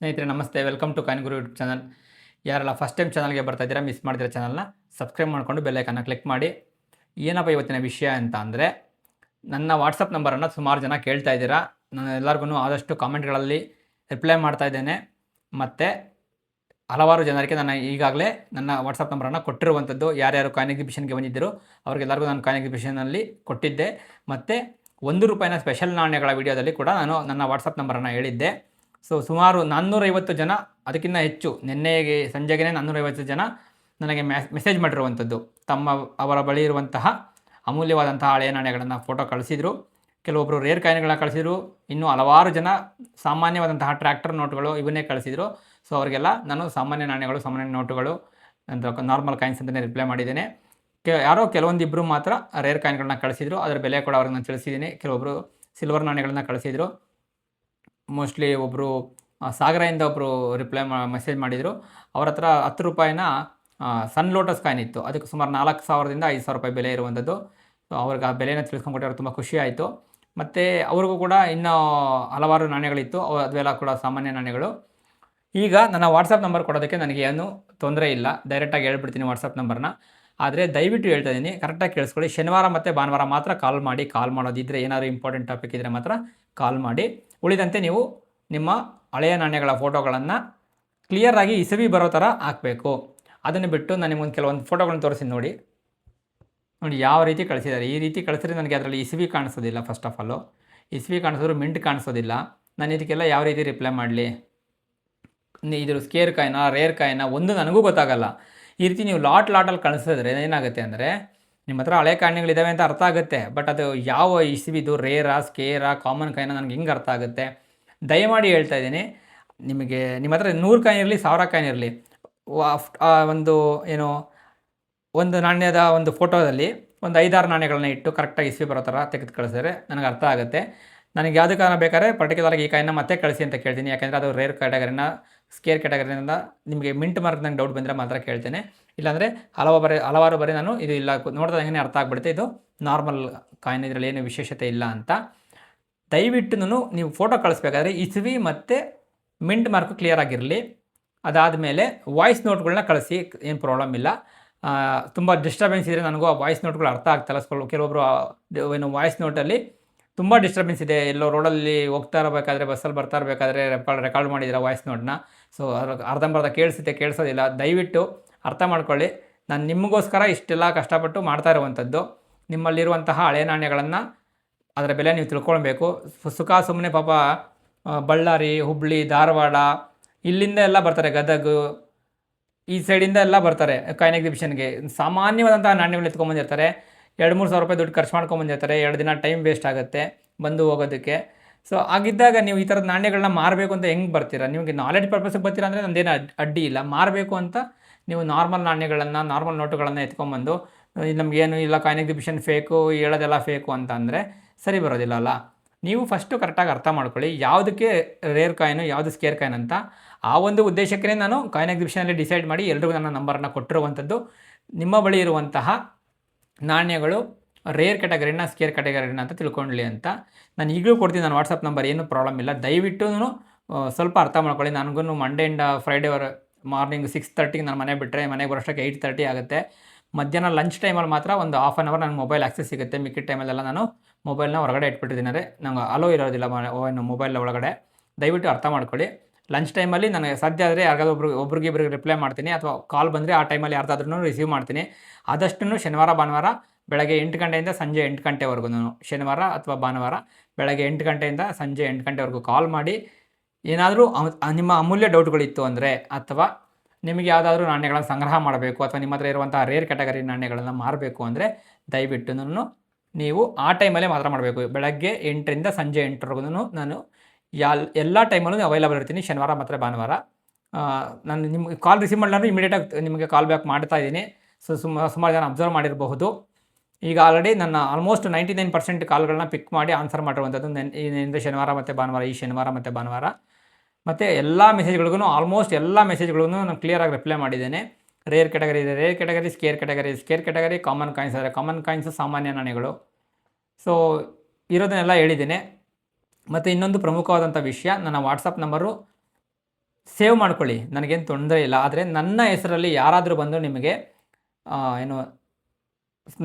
ಸ್ನೇಹಿತರೆ ನಮಸ್ತೆ, welcome to ಕಾಯಿನ್ಗುರು YouTube channel. ಯಾರೆಲ್ಲ ಫಸ್ಟ್ ಟೈಮ್ ಚಾನಲ್ಗೆ ಬರ್ತಾ ಇದ್ದೀರಾ, ಮಿಸ್ ಮಾಡಿದ್ರೆ ಚಾನಲ್ನ ಸಬ್ಸ್ಕ್ರೈಬ್ ಮಾಡಿಕೊಂಡು ಬೆಲ್ಲೈಕನ್ನ ಕ್ಲಿಕ್ ಮಾಡಿ. ಏನಪ್ಪ ಇವತ್ತಿನ ವಿಷಯ ಅಂತ ಅಂದರೆ, ನನ್ನ ವಾಟ್ಸಪ್ ನಂಬರನ್ನು ಸುಮಾರು ಜನ ಕೇಳ್ತಾ ಇದ್ದೀರಾ. ನಾನು ಎಲ್ಲರಿಗೂ ಆದಷ್ಟು ಕಾಮೆಂಟ್ಗಳಲ್ಲಿ ರಿಪ್ಲೈ ಮಾಡ್ತಾ ಇದ್ದೇನೆ. ಮತ್ತು ಹಲವಾರು ಜನರಿಗೆ ನಾನು ಈಗಾಗಲೇ ನನ್ನ ವಾಟ್ಸಪ್ ನಂಬರನ್ನು ಕೊಟ್ಟಿರುವಂಥದ್ದು. ಯಾರ್ಯಾರು ಕಾಯಿನ್ ಎಕ್ಸಿಬಿಷನ್ಗೆ ಬಂದಿದ್ದರು ಅವರಿಗೆಲ್ಲರಿಗೂ ನಾನು ಕಾಯಿನ್ ಎಕ್ಸಿಬಿಷನಲ್ಲಿ ಕೊಟ್ಟಿದ್ದೆ. ಮತ್ತು ₹1 ಸ್ಪೆಷಲ್ ನಾಣ್ಯಗಳ ವಿಡಿಯೋದಲ್ಲಿ ಕೂಡ ನಾನು ನನ್ನ ವಾಟ್ಸಪ್ ನಂಬರನ್ನು ಹೇಳಿದ್ದೆ. ಸುಮಾರು 450 ಜನ, ಅದಕ್ಕಿಂತ ಹೆಚ್ಚು, ನಿನ್ನೆಗೆ ಸಂಜೆಗೆ 450 ಜನ ನನಗೆ ಮೆಸೇಜ್ ಮಾಡಿರುವಂಥದ್ದು. ಅವರ ಬಳಿ ಇರುವಂತಹ ಅಮೂಲ್ಯವಾದಂತಹ ಹಳೆಯ ನಾಣ್ಯಗಳನ್ನು ಫೋಟೋ ಕಳಿಸಿದರು. ಕೆಲವೊಬ್ಬರು ರೇರ್ ಕಾಯಿನ್ಗಳನ್ನ ಕಳಿಸಿದರು. ಇನ್ನೂ ಹಲವಾರು ಜನ ಸಾಮಾನ್ಯವಾದಂತಹ ಟ್ರ್ಯಾಕ್ಟರ್ ನೋಟುಗಳು ಇವನ್ನೇ ಕಳಿಸಿದರು. ಅವರಿಗೆಲ್ಲ ನಾನು ಸಾಮಾನ್ಯ ನಾಣ್ಯಗಳು, ಸಾಮಾನ್ಯ ನೋಟುಗಳು ಅಂತ ನಾರ್ಮಲ್ ಕಾಯಿನ್ಸ್ ಅಂತಲೇ ರಿಪ್ಲೈ ಮಾಡಿದ್ದೇನೆ. ಕೆಲವೊಂದಿಬ್ಬರು ಮಾತ್ರ ರೇರ್ ಕಾಯಿನ್ಗಳನ್ನ ಕಳಿಸಿದರು. ಅದರ ಬೆಲೆ ಕೂಡ ಅವ್ರಿಗೆ ನಾನು ತಿಳಿಸಿದ್ದೀನಿ. ಕೆಲವೊಬ್ಬರು ಸಿಲ್ವರ್ ನಾಣ್ಯಗಳನ್ನ ಕಳಿಸಿದರು. ಮೋಸ್ಟ್ಲಿ ಒಬ್ಬರು ಸಾಗರದಿಂದ ಒಬ್ಬರು ಮೆಸೇಜ್ ಮಾಡಿದರು. ಅವ್ರ ಹತ್ರ ₹10 ಸನ್ ಲೋಟಸ್ ಕಾಯಿನ್ ಇತ್ತು. ಅದಕ್ಕೆ ಸುಮಾರು ₹4,000ದಿಂದ ₹5,000 ಬೆಲೆ ಇರುವಂಥದ್ದು. ಅವ್ರಿಗೆ ಆ ಬೆಲೆನ ತಿಳಿಸ್ಕೊಂಡ್ಬಿಟ್ಟು ತುಂಬ ಖುಷಿ ಆಯಿತು. ಮತ್ತು ಅವ್ರಿಗೂ ಕೂಡ ಇನ್ನೂ ಹಲವಾರು ನಾಣ್ಯಗಳಿತ್ತು. ಅದೆಲ್ಲ ಕೂಡ ಸಾಮಾನ್ಯ ನಾಣ್ಯಗಳು. ಈಗ ನನ್ನ ವಾಟ್ಸಪ್ ನಂಬರ್ ಕೊಡೋದಕ್ಕೆ ನನಗೆ ಏನೂ ತೊಂದರೆ ಇಲ್ಲ, ಡೈರೆಕ್ಟಾಗಿ ಹೇಳ್ಬಿಡ್ತೀನಿ ವಾಟ್ಸಪ್ ನಂಬರ್ನ. ಆದರೆ ದಯವಿಟ್ಟು ಹೇಳ್ತಾ ಇದ್ದೀನಿ, ಕರೆಕ್ಟಾಗಿ ಕೇಳಿಸ್ಕೊಳ್ಳಿ. ಶನಿವಾರ ಮತ್ತು ಭಾನುವಾರ ಮಾತ್ರ ಕಾಲ್ ಮಾಡಿ. ಕಾಲ್ ಮಾಡೋದಿದ್ದರೆ, ಏನಾದರೂ ಇಂಪಾರ್ಟೆಂಟ್ ಟಾಪಿಕ್ ಇದ್ದರೆ ಮಾತ್ರ ಕಾಲ್ ಮಾಡಿ. ಉಳಿದಂತೆ ನೀವು ನಿಮ್ಮ ಹಳೆಯ ನಾಣ್ಯಗಳ ಫೋಟೋಗಳನ್ನು ಕ್ಲಿಯರಾಗಿ ಇಸವಿ ಬರೋ ಥರ ಹಾಕಬೇಕು. ಅದನ್ನು ಬಿಟ್ಟು ನಾನು ನಿಮ್ಗೊಂದು ಕೆಲವೊಂದು ಫೋಟೋಗಳನ್ನು ತೋರಿಸಿ ನೋಡಿ ಯಾವ ರೀತಿ ಕಳಿಸಿದ್ದಾರೆ. ಈ ರೀತಿ ಕಳಿಸಿದ್ರೆ ನನಗೆ ಅದರಲ್ಲಿ ಇಸವಿ ಕಾಣಿಸೋದಿಲ್ಲ. ಫಸ್ಟ್ ಆಫ್ ಆಲು ಇಸವಿ ಕಾಣಿಸಿದ್ರು ಮಿಂಟ್ ಕಾಣಿಸೋದಿಲ್ಲ. ನಾನು ಇದಕ್ಕೆಲ್ಲ ಯಾವ ರೀತಿ ರಿಪ್ಲೈ ಮಾಡಲಿ? ಇದು ಸ್ಕೇರ್ ಕಾಯಿನ, ರೇರ್ ಕಾಯಿನ, ಒಂದು ನನಗೂ ಗೊತ್ತಾಗಲ್ಲ. ಈ ರೀತಿ ನೀವು ಲಾಟಲ್ಲಿ ಕಳಿಸಿದ್ರೆ ಏನಾಗುತ್ತೆ ಅಂದರೆ, ನಿಮ್ಮ ಹತ್ರ ಹಳೆ ಕಾಯಿನ್ಗಳಿದ್ದಾವೆ ಅಂತ ಅರ್ಥ ಆಗುತ್ತೆ. ಬಟ್ ಅದು ಯಾವ ಇಸವಿದು, ರೇರಾ, ಸ್ಕೇರಾ, ಕಾಮನ್ ಕಾಯಿನ, ನನಗೆ ಹೆಂಗೆ ಅರ್ಥ ಆಗುತ್ತೆ? ದಯಮಾಡಿ ಹೇಳ್ತಾ ಇದ್ದೀನಿ, ನಿಮಗೆ ನಿಮ್ಮ ಹತ್ರ 100 ಕಾಯಿನ್ ಇರಲಿ, 1000 ಕಾಯಿನ್ ಇರಲಿ, ಒಂದು ನಾಣ್ಯದ ಒಂದು ಫೋಟೋದಲ್ಲಿ ಒಂದು 5-6 ನಾಣ್ಯಗಳನ್ನ ಇಟ್ಟು ಕರೆಕ್ಟಾಗಿ ಇಸವಿ ಬರೋ ಥರ ತೆಗೆದು ಕಳಿಸಿದ್ರೆ ನನಗೆ ಅರ್ಥ ಆಗುತ್ತೆ. ನನಗೆ ಯಾವುದೇ ಕಾರಣ ಬೇಕಾದ್ರೆ ಪರ್ಟಿಕ್ಯುಲರಾಗಿ ಈ ಕಾಯಿನ್ನ ಮತ್ತೆ ಕಳಿಸಿ ಅಂತ ಕೇಳ್ತೀನಿ. ಯಾಕೆಂದರೆ ಅದು ರೇರ್ ಕ್ಯಾಟಗರಿನ, ಸ್ಕೇರ್ ಕ್ಯಾಟಗರಿನಿಂದ ನಿಮಗೆ ಮಿಂಟ್ ಮಾರ್ಕ್ ನಂಗೆ ಡೌಟ್ ಬಂದರೆ ಮಾತ್ರ ಕೇಳ್ತೇನೆ. ಇಲ್ಲಾಂದರೆ ಹಲವಾರು ಬಾರಿ ನಾನು ಇದು ಇಲ್ಲ ನೋಡ್ತಾ ಹೆಂಗೆ ಅರ್ಥ ಆಗಿಬಿಡುತ್ತೆ, ಇದು ನಾರ್ಮಲ್ ಕಾಯಿನ್, ಇದರಲ್ಲಿ ಏನು ವಿಶೇಷತೆ ಇಲ್ಲ ಅಂತ. ದಯವಿಟ್ಟು ನೀವು ಫೋಟೋ ಕಳಿಸ್ಬೇಕಾದ್ರೆ ಇಸವಿ ಮತ್ತು ಮಿಂಟ್ ಮಾರ್ಕು ಕ್ಲಿಯರ್ ಆಗಿರಲಿ. ಅದಾದಮೇಲೆ ವಾಯ್ಸ್ ನೋಟ್ಗಳನ್ನ ಕಳಿಸಿ, ಏನು ಪ್ರಾಬ್ಲಮ್ ಇಲ್ಲ. ತುಂಬ ಡಿಸ್ಟರ್ಬೆನ್ಸ್ ಇದ್ದರೆ ನನಗೂ ಆ ವಾಯ್ಸ್ ನೋಟ್ಗಳು ಅರ್ಥ ಆಗ್ತಾಯಿಲ್ಲ. ಕೆಲವೊಬ್ಬರು ವಾಯ್ಸ್ ನೋಟಲ್ಲಿ ತುಂಬ ಡಿಸ್ಟರ್ಬೆನ್ಸ್ ಇದೆ, ಎಲ್ಲೋ ರೋಡಲ್ಲಿ ಹೋಗ್ತಾ ಇರಬೇಕಾದ್ರೆ, ಬಸ್ಸಲ್ಲಿ ಬರ್ತಾ ಇರಬೇಕಾದ್ರೆ ರೆಕಾರ್ಡ್ ಮಾಡಿದ್ದೀರಾ ವಾಯ್ಸ್ ನೋಟ್ನ. ಅರ್ಧಂಬರ್ಧ ಕೇಳಿಸೋದಿಲ್ಲ. ದಯವಿಟ್ಟು ಅರ್ಥ ಮಾಡ್ಕೊಳ್ಳಿ. ನಾನು ನಿಮಗೋಸ್ಕರ ಇಷ್ಟೆಲ್ಲ ಕಷ್ಟಪಟ್ಟು ಮಾಡ್ತಾ ಇರುವಂಥದ್ದು. ನಿಮ್ಮಲ್ಲಿರುವಂತಹ ಹಳೆ ನಾಣ್ಯಗಳನ್ನು, ಅದರ ಬೆಲೆ ನೀವು ತಿಳ್ಕೊಳ್ಬೇಕು. ಸುಮ್ಮನೆ ಪಾಪ ಬಳ್ಳಾರಿ, ಹುಬ್ಬಳ್ಳಿ, ಧಾರವಾಡ, ಇಲ್ಲಿಂದ ಎಲ್ಲ ಬರ್ತಾರೆ, ಗದಗ, ಈ ಸೈಡಿಂದ ಎಲ್ಲ ಬರ್ತಾರೆ ಕಾಯಿನ್ ಎಕ್ಸಿಬಿಷನ್ಗೆ. ಸಾಮಾನ್ಯವಾದಂತಹ ನಾಣ್ಯಗಳು ಎತ್ಕೊಂಡ್ಬಂದಿರ್ತಾರೆ. ₹2,000-3,000 ದುಡ್ಡು ಖರ್ಚು ಮಾಡ್ಕೊಂಬಂದಿರ್ತಾರೆ. 2 ದಿನ ಟೈಮ್ ವೇಸ್ಟ್ ಆಗುತ್ತೆ ಬಂದು ಹೋಗೋದಕ್ಕೆ. ಆಗಿದ್ದಾಗ ನೀವು ಈ ಥರದ ನಾಣ್ಯಗಳನ್ನ ಮಾರಬೇಕು ಅಂತ ಹೆಂಗೆ ಬರ್ತೀರಾ? ನಿಮಗೆ ನಾಲೆಡ್ಜ್ ಪರ್ಪಸ್ಗೆ ಬರ್ತೀರಾ ಅಂದರೆ ನಂದೇನು ಅಡ್ಡಿ ಇಲ್ಲ. ಮಾರಬೇಕು ಅಂತ ನೀವು ನಾರ್ಮಲ್ ನಾಣ್ಯಗಳನ್ನು, ನಾರ್ಮಲ್ ನೋಟುಗಳನ್ನು ಎತ್ಕೊಂಬಂದು ನಮಗೇನು ಇಲ್ಲ, ಕಾಯಿನ್ ಎಕ್ಸಿಬಿಷನ್ ಫೇಕು, ಹೇಳೋದೆಲ್ಲ ಫೇಕು ಅಂತ ಅಂದರೆ ಸರಿ ಬರೋದಿಲ್ಲ ಅಲ್ಲ. ನೀವು ಫಸ್ಟು ಕರೆಕ್ಟಾಗಿ ಅರ್ಥ ಮಾಡ್ಕೊಳ್ಳಿ, ಯಾವುದಕ್ಕೆ ರೇರ್ ಕಾಯಿನು, ಯಾವುದು ಸ್ಕೇರ್ ಕಾಯಿನ್ ಅಂತ. ಆ ಒಂದು ಉದ್ದೇಶಕ್ಕೆ ನಾನು ಕಾಯಿನ್ ಎಕ್ಸಿಬಿಷನಲ್ಲಿ ಡಿಸೈಡ್ ಮಾಡಿ ಎಲ್ರಿಗೂ ನನ್ನ ನಂಬರನ್ನು ಕೊಟ್ಟಿರುವಂಥದ್ದು. ನಿಮ್ಮ ಬಳಿ ಇರುವಂತಹ ನಾಣ್ಯಗಳು ರೇರ್ ಕ್ಯಾಟಗರಿನ, ಸ್ಕೇರ್ ಕ್ಯಾಟಗರಿನ ಅಂತ ತಿಳ್ಕೊಳ್ಳಿ ಅಂತ. ನಾನು ಈಗಲೂ ಕೊಡ್ತೀನಿ ನನ್ನ ವಾಟ್ಸಪ್ ನಂಬರ್, ಏನೂ ಪ್ರಾಬ್ಲಮ್ ಇಲ್ಲ. ದಯವಿಟ್ಟು ಸ್ವಲ್ಪ ಅರ್ಥ ಮಾಡ್ಕೊಳ್ಳಿ. ನನಗೂ ಮಂಡೆಯಿಂದ ಫ್ರೈಡೇವರೆ ಮಾರ್ನಿಂಗ್ 6:30ಗೆ ನಾನು ಮನೆ ಬಿಟ್ಟರೆ ಮನೆಗೆ ಬರೋಷ್ಟಕ್ಕೆ 8:30 ಆಗುತ್ತೆ. ಮಧ್ಯಾಹ್ನ ಲಂಚ್ ಟೈಮಲ್ಲಿ ಮಾತ್ರ ಒಂದು ½ ಆನ್ ಅವರ್ ನನಗೆ ಮೊಬೈಲ್ ಆಕ್ಸೆಸ್ ಸಿಗುತ್ತೆ. ಮಿಕ್ಕಿದ ಟೈಮಲ್ಲೆಲ್ಲ ನಾನು ಮೊಬೈಲ್ನ ಹೊರಗಡೆ ಇಟ್ಬಿಟ್ಟಿದ್ದೀನಿ. ನಂಗೆ ಅಲೋ ಇರೋದಿಲ್ಲ ಮೊಬೈಲ್ ಒಳಗಡೆ. ದಯವಿಟ್ಟು ಅರ್ಥ ಮಾಡ್ಕೊಳ್ಳಿ. ಲಂಚ್ ಟೈಮಲ್ಲಿ ನನಗೆ ಸಾಧ್ಯ ಆದರೆ ಯಾರಿಗಾದ್ರೂ ಒಬ್ರಿಗಿಬ್ರಿಗೆ ರಿಪ್ಲೈ ಮಾಡ್ತೀನಿ, ಅಥವಾ ಕಾಲ್ ಬಂದರೆ ಆ ಟೈಮಲ್ಲಿ ಯಾರ್ದಾದ್ರೂ ರಿಸೀವ್ ಮಾಡ್ತೀನಿ. ಆದಷ್ಟು ಶನಿವಾರ ಭಾನುವಾರ ಬೆಳಗ್ಗೆ 8 ಗಂಟೆಯಿಂದ ಸಂಜೆ 8 ಗಂಟೆವರೆಗೂ, ಶನಿವಾರ ಅಥವಾ ಭಾನುವಾರ ಬೆಳಗ್ಗೆ 8 ಗಂಟೆಯಿಂದ ಸಂಜೆ 8 ಗಂಟೆವರೆಗೂ ಕಾಲ್ ಮಾಡಿ. ಏನಾದರೂ ನಿಮ್ಮ ಅಮೂಲ್ಯ ಡೌಟ್ಗಳಿತ್ತು ಅಂದರೆ, ಅಥವಾ ನಿಮಗೆ ಯಾವುದಾದ್ರೂ ನಾಣ್ಯಗಳನ್ನು ಸಂಗ್ರಹ ಮಾಡಬೇಕು, ಅಥವಾ ನಿಮ್ಮ ಹತ್ರ ಇರುವಂಥ ರೇರ್ ಕ್ಯಾಟಗರಿ ನಾಣ್ಯಗಳನ್ನು ಮಾರಬೇಕು ಅಂದರೆ ದಯವಿಟ್ಟು ನೀವು ಆ ಟೈಮಲ್ಲೇ ಮಾತ್ರ ಮಾಡಬೇಕು. ಬೆಳಗ್ಗೆ 8ರಿಂದ ಸಂಜೆ 8ವರೆಗೂ ನಾನು ಎಲ್ಲ ಟೈಮಲ್ಲೂ ಅವೈಲೇಬಲ್ ಇರ್ತೀನಿ, ಶನಿವಾರ ಮತ್ತು ಭಾನುವಾರ. ನಾನು ನಿಮಗೆ ಕಾಲ್ ರಿಸೀವ್ ಮಾಡಲಾಂದ್ರೆ ಇಮಿಡಿಯೇಟಾಗಿ ನಿಮಗೆ ಕಾಲ್ ಬ್ಯಾಕ್ ಮಾಡ್ತಾ ಇದ್ದೀನಿ. ಸುಮಾರು ಜನ ಅಬ್ಸರ್ವ್ ಮಾಡಿರಬಹುದು. ಈಗ ಆಲ್ರೆಡಿ ನನ್ನ ಆಲ್ಮೋಸ್ಟ್ 99% ಕಾಲ್ಗಳನ್ನ ಪಿಕ್ ಮಾಡಿ ಆನ್ಸರ್ ಮಾಡಿರುವಂಥದ್ದು ಈ ಶನಿವಾರ ಮತ್ತು ಭಾನುವಾರ, ಈ ಶನಿವಾರ ಮತ್ತು ಭಾನುವಾರ. ಮತ್ತು ಎಲ್ಲ ಮೆಸೇಜ್ಗಳಿಗೂ, ಆಲ್ಮೋಸ್ಟ್ ಎಲ್ಲ ಮೆಸೇಜ್ಗಳಿಗೂ ನಾನು ಕ್ಲಿಯರಾಗಿ ರಿಪ್ಲೈ ಮಾಡಿದ್ದೇನೆ. ರೇರ್ ಕ್ಯಾಟಗರಿ ಇದೆ, rare category, scare category, common coins ಆದರೆ ಕಾಮನ್ ಕಾಯಿನ್ಸು, ಸಾಮಾನ್ಯ ನಾಣ್ಯಗಳು. ಇರೋದನ್ನೆಲ್ಲ ಹೇಳಿದ್ದೇನೆ. ಮತ್ತು ಇನ್ನೊಂದು ಪ್ರಮುಖವಾದಂಥ ವಿಷಯ, ನನ್ನ ವಾಟ್ಸಪ್ ನಂಬರು ಸೇವ್ ಮಾಡ್ಕೊಳ್ಳಿ, ನನಗೇನು ತೊಂದರೆ ಇಲ್ಲ. ಆದರೆ ನನ್ನ ಹೆಸರಲ್ಲಿ ಯಾರಾದರೂ ಬಂದು ನಿಮಗೆ ಏನು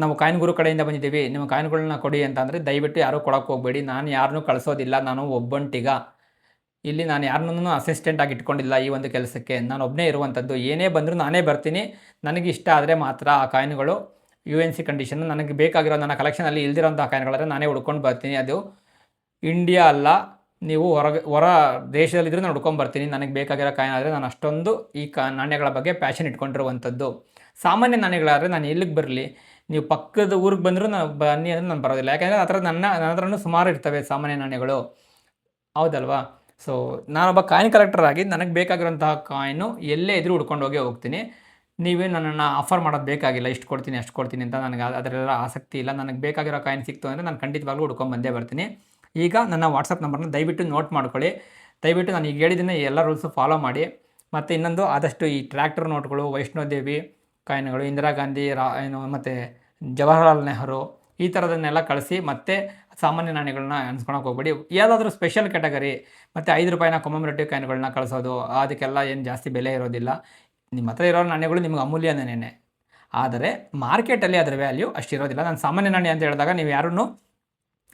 ನಾವು ಕಾಯಿನ್ ಗುರು ಕಡೆಯಿಂದ ಬಂದಿದ್ದೀವಿ, ನಿಮ್ಮ ಕಾಯಿನ್ಗಳನ್ನ ಕೊಡಿ ಅಂತ ಅಂದರೆ ದಯವಿಟ್ಟು ಯಾರೂ ಕೊಡೋಕ್ಕೆ ಹೋಗಬೇಡಿ. ನಾನು ಯಾರನ್ನೂ ಕಳಿಸೋದಿಲ್ಲ, ನಾನು ಒಬ್ಬಂಟಿಗ. ಇಲ್ಲಿ ನಾನು ಯಾರನ್ನೂ ಅಸಿಸ್ಟೆಂಟ್ ಆಗಿ ಇಟ್ಕೊಂಡಿಲ್ಲ ಈ ಒಂದು ಕೆಲಸಕ್ಕೆ. ನಾನು ಒಬ್ಬನೇ ಇರುವಂಥದ್ದು. ಏನೇ ಬಂದರೂ ನಾನೇ ಬರ್ತೀನಿ. ನನಗೆ ಇಷ್ಟ ಆದರೆ ಮಾತ್ರ ಆ ಕಾಯಿನ್ಗಳು UNC ಕಂಡೀಷನ್ ನನಗೆ ಬೇಕಾಗಿರೋ ನನ್ನ ಕಲೆಕ್ಷನಲ್ಲಿ ಇಲ್ದಿರೋಂಥ ಕಾಯಿನ್ಗಳಾದರೆ ನಾನೇ ಹುಡ್ಕೊಂಡು ಬರ್ತೀನಿ. ಅದು ಇಂಡಿಯಾ ಅಲ್ಲ, ನೀವು ಹೊರ ದೇಶದಲ್ಲಿದ್ದರೂ ನಾನು ಹುಡ್ಕೊಂಬರ್ತೀನಿ. ನನಗೆ ಬೇಕಾಗಿರೋ ಕಾಯಿನ್ ಆದರೆ ನಾನು ಅಷ್ಟೊಂದು ಈ ನಾಣ್ಯಗಳ ಬಗ್ಗೆ ಪ್ಯಾಷನ್ ಇಟ್ಕೊಂಡಿರುವಂಥದ್ದು. ಸಾಮಾನ್ಯ ನಾಣ್ಯಗಳಾದರೆ ನಾನು ಎಲ್ಲಿಗೆ ಬರಲಿ, ನೀವು ಪಕ್ಕದ ಊರಿಗೆ ಬಂದರೂ ನಾನು ಬನ್ನಿ ಅಂದರೆ ನಾನು ಬರೋದಿಲ್ಲ. ಯಾಕೆಂದರೆ ಆ ಥರ ನನ್ನ ಹತ್ರನೂ ಸುಮಾರು ಇರ್ತವೆ ಸಾಮಾನ್ಯ ನಾಣ್ಯಗಳು, ಹೌದಲ್ವಾ? ಸೊ ನಾನೊಬ್ಬ ಕಾಯಿನ್ ಕಲೆಕ್ಟರ್ ಆಗಿ ನನಗೆ ಬೇಕಾಗಿರೋಂತಹ ಕಾಯಿನು ಎಲ್ಲೇ ಇದ್ರೂ ಹುಡ್ಕೊಂಡು ಹೋಗ್ತೀನಿ. ನೀವೇ ನನ್ನನ್ನು ಆಫರ್ ಮಾಡೋದು ಬೇಕಾಗಿಲ್ಲ, ಇಷ್ಟು ಕೊಡ್ತೀನಿ ಅಷ್ಟು ಕೊಡ್ತೀನಿ ಅಂತ. ನನಗೆ ಅದರೆಲ್ಲ ಆಸಕ್ತಿ ಇಲ್ಲ. ನನಗೆ ಬೇಕಾಗಿರೋ ಕಾಯಿನ್ ಸಿಕ್ತು ಅಂದರೆ ನಾನು ಖಂಡಿತವಾಗ್ಲೂ ಹುಡ್ಕೊಂಡು ಬಂದೇ ಬರ್ತೀನಿ. ಈಗ ನನ್ನ ವಾಟ್ಸಪ್ ನಂಬರ್ನ ದಯವಿಟ್ಟು ನೋಟ್ ಮಾಡ್ಕೊಳ್ಳಿ. ದಯವಿಟ್ಟು ನಾನು ಈಗ ಹೇಳಿದ್ದನ್ನು ಎಲ್ಲ ರೂಲ್ಸು ಫಾಲೋ ಮಾಡಿ. ಮತ್ತು ಇನ್ನೊಂದು, ಆದಷ್ಟು ಈ ಟ್ರ್ಯಾಕ್ಟರ್ ನೋಟ್ಗಳು, ವೈಷ್ಣೋದೇವಿ ಕಾಯಿನ್ಗಳು, ಇಂದಿರಾ ಗಾಂಧಿ ಮತ್ತು ಜವಾಹರ್ಲಾಲ್ ನೆಹರು ಈ ಥರದನ್ನೆಲ್ಲ ಕಳಿಸಿ. ಮತ್ತು ಸಾಮಾನ್ಯ ನಾಣ್ಯಗಳನ್ನ ಅನ್ಸ್ಕೊಳಕ್ಕೆ ಹೋಗ್ಬೇಡಿ. ಯಾವುದಾದ್ರೂ ಸ್ಪೆಷಲ್ ಕ್ಯಾಟಗರಿ ಮತ್ತು ₹5 ಕಮಮರೇಟಿವ್ ಕಾಯಿನ್ಗಳನ್ನ ಕಳಿಸೋದು, ಅದಕ್ಕೆಲ್ಲ ಏನು ಜಾಸ್ತಿ ಬೆಲೆ ಇರೋದಿಲ್ಲ. ನಿಮ್ಮ ಹತ್ರ ಇರೋ ನಾಣ್ಯಗಳು ನಿಮ್ಗೆ ಅಮೂಲ್ಯನೇ. ಆದರೆ ಮಾರ್ಕೆಟಲ್ಲಿ ಅದರ ವ್ಯಾಲ್ಯೂ ಅಷ್ಟಿರೋದಿಲ್ಲ. ನಾನು ಸಾಮಾನ್ಯ ನಾಣ್ಯ ಅಂತ ಹೇಳಿದಾಗ ನೀವು ಯಾರನ್ನೂ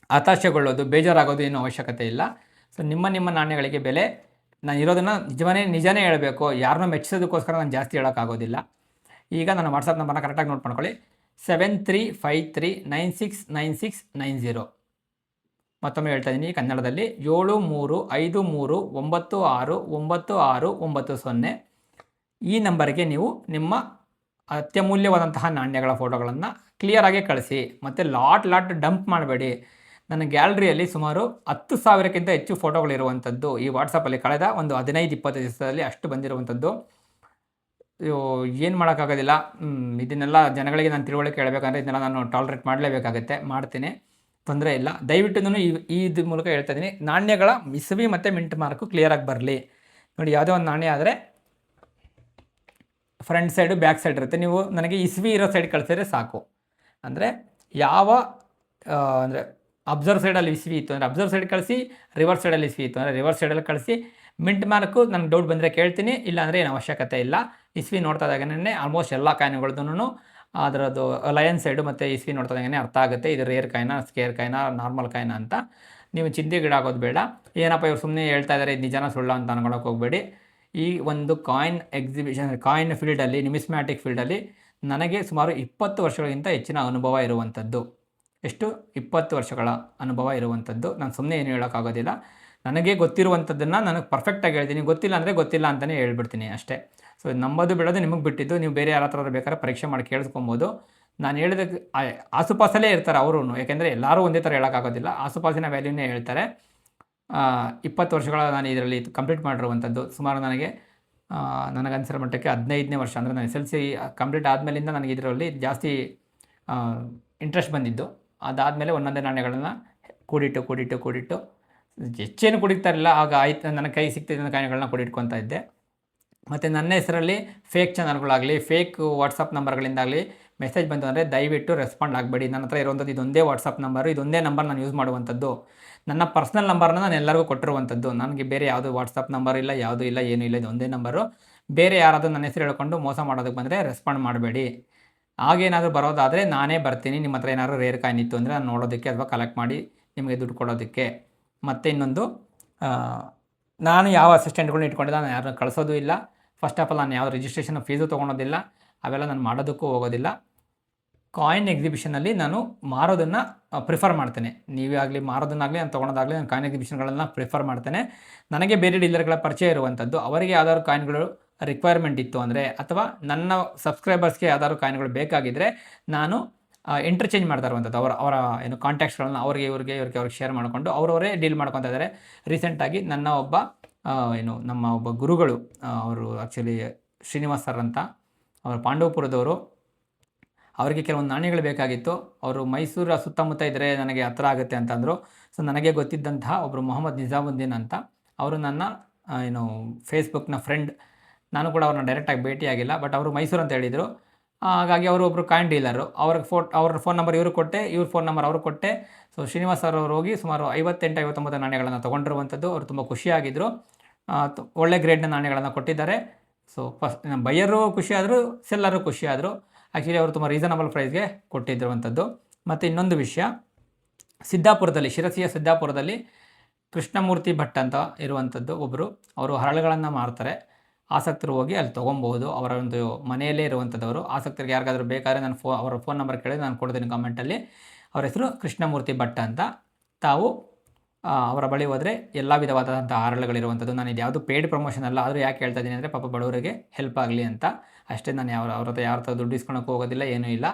ಹತಾಶೆಗೊಳ್ಳೋದು, ಬೇಜಾರಾಗೋದು ಏನೂ ಅವಶ್ಯಕತೆ ಇಲ್ಲ. ಸೊ ನಿಮ್ಮ ನಾಣ್ಯಗಳಿಗೆ ಬೆಲೆ, ನಾನು ಇರೋದನ್ನು ನಿಜನೇ ಹೇಳಬೇಕು. ಯಾರನ್ನೂ ಮೆಚ್ಚಿಸೋದಕ್ಕೋಸ್ಕರ ನಾನು ಜಾಸ್ತಿ ಹೇಳೋಕ್ಕಾಗೋದಿಲ್ಲ. ಈಗ ನನ್ನ ವಾಟ್ಸಪ್ ನಂಬರ್ನ ಕರೆಕ್ಟಾಗಿ ನೋಟ್ ಮಾಡ್ಕೊಳ್ಳಿ. 7353969690. ಮತ್ತೊಮ್ಮೆ ಹೇಳ್ತಾ ಇದ್ದೀನಿ ಕನ್ನಡದಲ್ಲಿ, 7353969690. ಈ ನಂಬರ್ಗೆ ನೀವು ನಿಮ್ಮ ಅತ್ಯಮೂಲ್ಯವಾದಂತಹ ನಾಣ್ಯಗಳ ಫೋಟೋಗಳನ್ನು ಕ್ಲಿಯರಾಗಿ ಕಳಿಸಿ. ಮತ್ತು ಲಾಟ್ ಡಂಪ್ ಮಾಡಬೇಡಿ. ನನ್ನ ಗ್ಯಾಲರಿಯಲ್ಲಿ ಸುಮಾರು 10,000ಕ್ಕಿಂತ ಹೆಚ್ಚು ಫೋಟೋಗಳಿರುವಂಥದ್ದು ಈ ವಾಟ್ಸಪ್ಪಲ್ಲಿ ಕಳೆದ ಒಂದು 15-20 ದಿವಸದಲ್ಲಿ ಅಷ್ಟು ಬಂದಿರುವಂಥದ್ದು. ಏನು ಮಾಡೋಕ್ಕಾಗೋದಿಲ್ಲ. ಇದನ್ನೆಲ್ಲ ಜನಗಳಿಗೆ ನಾನು ತಿಳುವಳಿಕೆ ಹೇಳಬೇಕಂದ್ರೆ ಇದನ್ನೆಲ್ಲ ನಾನು ಟಾಲರೇಟ್ ಮಾಡಲೇಬೇಕಾಗತ್ತೆ. ಮಾಡ್ತೀನಿ, ತೊಂದರೆ ಇಲ್ಲ. ದಯವಿಟ್ಟು ಇದು ಮೂಲಕ ಹೇಳ್ತಾ ಇದ್ದೀನಿ, ನಾಣ್ಯಗಳ ಇಸವಿ ಮತ್ತು ಮಿಂಟ್ ಮಾರ್ಕು ಕ್ಲಿಯರಾಗಿ ಬರಲಿ. ನೋಡಿ, ಯಾವುದೇ ಒಂದು ನಾಣ್ಯ ಆದರೆ ಫ್ರಂಟ್ ಸೈಡು ಬ್ಯಾಕ್ ಸೈಡ್ ಇರುತ್ತೆ. ನೀವು ನನಗೆ ಇಸ್ವಿ ಇರೋ ಸೈಡ್ ಕಳಿಸಿದ್ರೆ ಸಾಕು. ಅಂದರೆ ಅಂದರೆ ಅಬ್ಸರ್ವ್ ಸೈಡಲ್ಲಿ ಇಸ್ವಿ ಇತ್ತು ಅಂದರೆ ಅಬ್ಸರ್ವ್ ಸೈಡ್ ಕಳಿಸಿ, ರಿವರ್ಸ್ ಸೈಡಲ್ಲಿ ಇಸ್ವಿ ಇತ್ತು ಅಂದರೆ ರಿವರ್ಸ್ ಸೈಡಲ್ಲಿ ಕಳಿಸಿ. ಮಿಂಟ್ ಮಾರ್ಕು ನನಗೆ ಡೌಟ್ ಬಂದರೆ ಕೇಳ್ತೀನಿ, ಇಲ್ಲಾಂದರೆ ಏನು ಅವಶ್ಯಕತೆ ಇಲ್ಲ. ಇಸ್ವಿ ನೋಡ್ತಾ ಇದ್ದಾಗನೇ ಆಲ್ಮೋಸ್ಟ್ ಎಲ್ಲ ಕಾಯಿನ್ಗಳದ್ದು ಅದರದ್ದು ಲಯನ್ ಸೈಡು ಮತ್ತು ಇಸ್ವಿ ನೋಡ್ತಾ ಇದ್ದಾಗನೇ ಅರ್ಥ ಆಗುತ್ತೆ, ಇದು ರೇರ್ ಕಾಯಿನ, ಸ್ಕೇರ್ ಕಾಯಿನ, ನಾರ್ಮಲ್ ಕಾಯಿನ ಅಂತ. ನೀವು ಚಿಂತೆಗೀಡಾಗೋದು ಬೇಡ. ಏನಪ್ಪ ಇವ್ರು ಸುಮ್ಮನೆ ಹೇಳ್ತಾ ಇದ್ದಾರೆ, ಇದು ನಿಜನ ಸುಳ್ಳ ಅಂತ ಅನ್ಕೊಳ್ಳೋಕೆ ಹೋಗಬೇಡಿ. ಈ ಒಂದು ಕಾಯಿನ್ ಎಕ್ಸಿಬಿಷನ್, ಕಾಯಿನ್ ಫೀಲ್ಡಲ್ಲಿ, ನಿಮಿಸ್ಮ್ಯಾಟಿಕ್ ಫೀಲ್ಡಲ್ಲಿ ನನಗೆ ಸುಮಾರು 20 ವರ್ಷಗಳಿಗಿಂತ ಹೆಚ್ಚಿನ ಅನುಭವ ಇರುವಂಥದ್ದು. ಎಷ್ಟು? 20 ವರ್ಷಗಳ ಅನುಭವ ಇರುವಂಥದ್ದು. ನಾನು ಸುಮ್ಮನೆ ಏನು ಹೇಳೋಕ್ಕಾಗೋದಿಲ್ಲ. ನನಗೆ ಗೊತ್ತಿರುವಂಥದ್ದನ್ನು ನನಗೆ ಪರ್ಫೆಕ್ಟಾಗಿ ಹೇಳ್ತೀನಿ. ಗೊತ್ತಿಲ್ಲ ಅಂದರೆ ಗೊತ್ತಿಲ್ಲ ಅಂತಲೇ ಹೇಳ್ಬಿಡ್ತೀನಿ ಅಷ್ಟೇ. ಸೊ ನಂಬೋದು ಬಿಡೋದು ನಿಮಗೆ ಬಿಟ್ಟಿದ್ದು. ನೀವು ಬೇರೆ ಯಾರ ಹತ್ರ ಬೇಕಾದ್ರೆ ಪರೀಕ್ಷೆ ಮಾಡಿ ಕೇಳಿಸ್ಕೊಬೋದು. ನಾನು ಹೇಳಿದಕ್ಕೆ ಆಸುಪಾಸಲ್ಲೇ ಇರ್ತಾರೆ ಅವರು, ಯಾಕೆಂದರೆ ಎಲ್ಲರೂ ಒಂದೇ ಥರ ಹೇಳೋಕ್ಕಾಗೋದಿಲ್ಲ. ಆಸುಪಾಸಿನ ವ್ಯಾಲ್ಯೂನೇ ಹೇಳ್ತಾರೆ. 20 ವರ್ಷಗಳ ನಾನು ಇದರಲ್ಲಿ ಕಂಪ್ಲೀಟ್ ಮಾಡಿರುವಂಥದ್ದು. ಸುಮಾರು ನನಗನ್ಸಿರೋ ಮಟ್ಟಕ್ಕೆ 15ನೇ ವರ್ಷ, ಅಂದರೆ ನಾನು SLC ಕಂಪ್ಲೀಟ್ ಆದಮೇಲಿಂದ ನನಗೆ ಇದರಲ್ಲಿ ಜಾಸ್ತಿ ಇಂಟ್ರೆಸ್ಟ್ ಬಂದಿದ್ದು. ಅದಾದಮೇಲೆ ಒಂದೊಂದೇ ನಾಣ್ಯಗಳನ್ನು ಕೂಡಿಟ್ಟು ಹೆಚ್ಚೇನು ಕುಡಿತಾ ಇರಲಿಲ್ಲ. ಆಗ ಆಯ್ತು, ನನ್ನ ಕೈ ಸಿಗ್ತಿದ್ದ ಕಾಯಿನ್ಗಳನ್ನ ಕೂಡಿಟ್ಕೊತಾ ಇದ್ದೆ. ಮತ್ತು ನನ್ನ ಹೆಸರಲ್ಲಿ ಫೇಕ್ ಚಾನಲ್ಗಳಾಗಲಿ, ಫೇಕ್ ವಾಟ್ಸಪ್ ನಂಬರ್ಗಳಿಂದಾಗಲಿ ಮೆಸೇಜ್ ಬಂತು ಅಂದರೆ ದಯವಿಟ್ಟು ರೆಸ್ಪಾಂಡ್ ಆಗಬೇಡಿ. ನನ್ನ ಹತ್ರ ಇರುವಂಥದ್ದು ಇದೊಂದೇ ವಾಟ್ಸಪ್ ನಂಬರು, ಇದೊಂದೇ ನಂಬರ್ ನಾನು ಯೂಸ್ ಮಾಡುವಂಥದ್ದು. ನನ್ನ ಪರ್ಸ್ನಲ್ ನಂಬರ್ನ ನಾನು ಎಲ್ಲರಿಗೂ ಕೊಟ್ಟಿರುವಂಥದ್ದು. ನನಗೆ ಬೇರೆ ಯಾವುದು ವಾಟ್ಸಪ್ ನಂಬರ್ ಇಲ್ಲ, ಯಾವುದೂ ಇಲ್ಲ, ಏನೂ ಇಲ್ಲ, ಇದೊಂದೇ ನಂಬರು. ಬೇರೆ ಯಾರಾದರೂ ನನ್ನ ಹೆಸರು ಹೇಳ್ಕೊಂಡು ಮೋಸ ಮಾಡೋದಕ್ಕೆ ಬಂದರೆ ರೆಸ್ಪಾಂಡ್ ಮಾಡಬೇಡಿ. ಆಗೇನಾದರೂ ಬರೋದಾದರೆ ನಾನೇ ಬರ್ತೀನಿ. ನಿಮ್ಮ ಹತ್ರ ಏನಾದರೂ ರೇರ್ ಕಾಯಿನ್ ಇತ್ತು ಅಂದರೆ ನಾನು ನೋಡೋದಕ್ಕೆ ಅಥವಾ ಕಲೆಕ್ಟ್ ಮಾಡಿ ನಿಮಗೆ ದುಡ್ಡು ಕೊಡೋದಕ್ಕೆ. ಮತ್ತು ಇನ್ನೊಂದು, ನಾನು ಯಾವ ಅಸಿಸ್ಟೆಂಟ್ಗಳನ್ನ ಇಟ್ಕೊಂಡಿಲ್ಲ, ನಾನು ಯಾರನ್ನ ಕಳಿಸೋದು ಇಲ್ಲ. ಫಸ್ಟ್ ಆಫ್ ಆಲ್ ನಾನು ಯಾವ ರಿಜಿಸ್ಟ್ರೇಷನ್ ಫೀಸು ತೊಗೊಳೋದಿಲ್ಲ, ಅವೆಲ್ಲ ನಾನು ಮಾಡೋದಕ್ಕೂ ಹೋಗೋದಿಲ್ಲ. ಕಾಯಿನ್ ಎಕ್ಸಿಬಿಷನಲ್ಲಿ ನಾನು ಮಾರೋದನ್ನು ಪ್ರಿಫರ್ ಮಾಡ್ತೇನೆ. ನೀವೇ ಆಗಲಿ ಮಾರೋದನ್ನಾಗಲಿ ನಾನು ತೊಗೊಳೋದಾಗಲಿ, ನಾನು ಕಾಯಿನ್ ಎಕ್ಸಿಬಿಷನ್ಗಳನ್ನು ಪ್ರಿಫರ್ ಮಾಡ್ತೇನೆ. ನನಗೆ ಬೇರೆ ಡೀಲರ್ಗಳ ಪರಿಚಯ ಇರುವಂಥದ್ದು. ಅವರಿಗೆ ಯಾವ್ದಾದ್ರು ಕಾಯಿನ್ಗಳು ರಿಕ್ವೈರ್ಮೆಂಟ್ ಇತ್ತು ಅಂದರೆ, ಅಥವಾ ನನ್ನ ಸಬ್ಸ್ಕ್ರೈಬರ್ಸ್ಗೆ ಯಾವ್ದಾದ್ರು ಕಾಯಿನ್ಗಳು ಬೇಕಾಗಿದ್ದರೆ ನಾನು ಇಂಟರ್ಚೇಂಜ್ ಮಾಡ್ತಾ ಇರುವಂಥದ್ದು. ಅವರ ಏನು ಕಾಂಟ್ಯಾಕ್ಟ್ಸ್ಗಳನ್ನ ಅವ್ರಿಗೆ ಶೇರ್ ಮಾಡಿಕೊಂಡು ಅವರವರೇ ಡೀಲ್ ಮಾಡ್ಕೊತಾ ಇದ್ದಾರೆ. ರೀಸೆಂಟಾಗಿ ನನ್ನ ನಮ್ಮ ಒಬ್ಬ ಗುರುಗಳು, ಅವರು ಆ್ಯಕ್ಚುಲಿ ಶ್ರೀನಿವಾಸ್ ಸರ್ ಅಂತ, ಅವರು ಪಾಂಡವಪುರದವರು. ಅವರಿಗೆ ಕೆಲವೊಂದು ನಾಣ್ಯಗಳು ಬೇಕಾಗಿತ್ತು. ಅವರು ಮೈಸೂರ ಸುತ್ತಮುತ್ತ ಇದ್ದರೆ ನನಗೆ ಹತ್ರ ಆಗುತ್ತೆ ಅಂತಂದರು. ಸೊ ನನಗೆ ಗೊತ್ತಿದ್ದಂತಹ ಒಬ್ಬರು ಮೊಹಮ್ಮದ್ ನಿಜಾಮುದ್ದೀನ್ ಅಂತ, ಅವರು ನನ್ನ ಫೇಸ್ಬುಕ್ನ ಫ್ರೆಂಡ್. ನಾನು ಕೂಡ ಅವ್ರನ್ನ ಡೈರೆಕ್ಟಾಗಿ ಭೇಟಿಯಾಗಿಲ್ಲ, ಬಟ್ ಅವರು ಮೈಸೂರು ಅಂತ ಹೇಳಿದರು. ಹಾಗಾಗಿ ಅವರು ಒಬ್ಬರು ಕಾಯಿನ್ ಡೀಲರು. ಅವ್ರ ಫೋನ್ ನಂಬರ್ ಇವ್ರಿಗೆ ಕೊಟ್ಟೆ, ಇವ್ರ ಫೋನ್ ನಂಬರ್ ಅವ್ರಿಗೆ ಕೊಟ್ಟೆ. ಸೊ ಶ್ರೀನಿವಾಸ್ ಅವರು ಹೋಗಿ ಸುಮಾರು 58-59 ನಾಣ್ಯಗಳನ್ನು ತೊಗೊಂಡಿರುವಂಥದ್ದು. ಅವರು ತುಂಬ ಖುಷಿಯಾಗಿದ್ದರು. ಒಳ್ಳೆ ಗ್ರೇಡ್ನ ನಾಣ್ಯಗಳನ್ನು ಕೊಟ್ಟಿದ್ದಾರೆ. ಸೊ ಬೈಯರು ಖುಷಿಯಾದರು, ಸೆಲ್ಲರು ಖುಷಿಯಾದರು. ಆ್ಯಕ್ಚುಲಿ ಅವರು ತುಂಬ ರೀಸನಬಲ್ ಪ್ರೈಸ್ಗೆ ಕೊಟ್ಟಿದ್ದಿರುವಂಥದ್ದು. ಮತ್ತು ಇನ್ನೊಂದು ವಿಷಯ, ಸಿದ್ದಾಪುರದಲ್ಲಿ, ಶಿರಸಿಯ ಸಿದ್ದಾಪುರದಲ್ಲಿ ಕೃಷ್ಣಮೂರ್ತಿ ಭಟ್ ಅಂತ ಇರುವಂಥದ್ದು ಒಬ್ಬರು, ಅವರು ಹರಳುಗಳನ್ನು ಮಾರ್ತಾರೆ. ಆಸಕ್ತರು ಹೋಗಿ ಅಲ್ಲಿ ತೊಗೊಬೋದು. ಅವರ ಒಂದು ಮನೆಯಲ್ಲೇ ಇರುವಂಥದ್ದವರು. ಆಸಕ್ತರಿಗೆ ಯಾರಿಗಾದರೂ ಬೇಕಾದ್ರೆ ನಾನು ಅವರ ಫೋನ್ ನಂಬರ್ ಕೇಳಿದ್ರೆ ನಾನು ಕೊಡ್ತೀನಿ ಕಾಮೆಂಟಲ್ಲಿ. ಅವರ ಹೆಸರು ಕೃಷ್ಣಮೂರ್ತಿ ಭಟ್ ಅಂತ. ತಾವು ಅವರ ಬಳಿ ಹೋದರೆ ಎಲ್ಲ ವಿಧವಾದಂಥ ಹರಳುಗಳಿರುವಂಥದ್ದು. ನಾನು ಇದು ಯಾವುದು ಪೇಯ್ಡ್ ಪ್ರಮೋಷನ್ ಅಲ್ಲ, ಆದರೂ ಯಾಕೆ ಹೇಳ್ತಾ ಇದ್ದೀನಿ ಅಂದರೆ ಪಾಪ ಬಡವರಿಗೆ ಹೆಲ್ಪ್ ಆಗಲಿ ಅಂತ ಅಷ್ಟೇ. ನಾನು ಅವ್ರ ಹತ್ರ ಯಾರ ಹತ್ರ ದುಡ್ಡು ಇಸ್ಕೊಳಕ್ಕೆ ಹೋಗೋದಿಲ್ಲ, ಏನೂ ಇಲ್ಲ.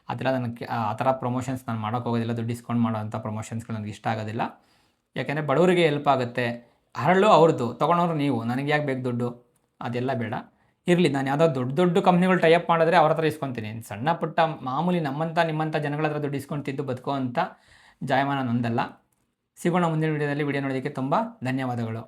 ಅದೆಲ್ಲ ನನಗೆ ಆ ಥರ ಪ್ರಮೋಷನ್ಸ್ ನಾನು ಮಾಡೋಕ್ಕೆ ಹೋಗೋದಿಲ್ಲ. ದುಡ್ಡು ಇಸ್ಕೊಂಡು ಮಾಡೋವಂಥ ಪ್ರಮೋಷನ್ಸ್ಗಳು ನನಗೆ ಇಷ್ಟ ಆಗೋದಿಲ್ಲ. ಯಾಕೆಂದರೆ ಬಡವರಿಗೆ ಹೆಲ್ಪ್ ಆಗುತ್ತೆ. ಹರಳು ಅವ್ರದ್ದು, ತೊಗೊಳೋರು ನೀವು, ನನಗೆ ಯಾಕೆ ಬೇಕು ದುಡ್ಡು, ಅದೆಲ್ಲ ಬೇಡ. ಇರಲಿ, ನಾನು ಯಾವುದೋ ದೊಡ್ಡ ಕಂಪ್ನಿಗಳು ಟೈಅಪ್ ಮಾಡಿದ್ರೆ ಅವ್ರ ಹತ್ರ ಇಸ್ಕೊತೀನಿ. ಸಣ್ಣ ಪುಟ್ಟ ಮಾಮೂಲಿ ನಿಮ್ಮಂಥ ಜನಗಳ ಹತ್ರ ದುಡ್ಡು ಇಸ್ಕೊತಿದ್ದು ಬದುಕೋ ಅಂಥ ಜಾಯಮಾನ ನಂದಲ್ಲ. ಸಿಗೋಣ ಮುಂದಿನ ವಿಡಿಯೋದಲ್ಲಿ. ವಿಡಿಯೋ ನೋಡೋದಕ್ಕೆ ತುಂಬ ಧನ್ಯವಾದಗಳು.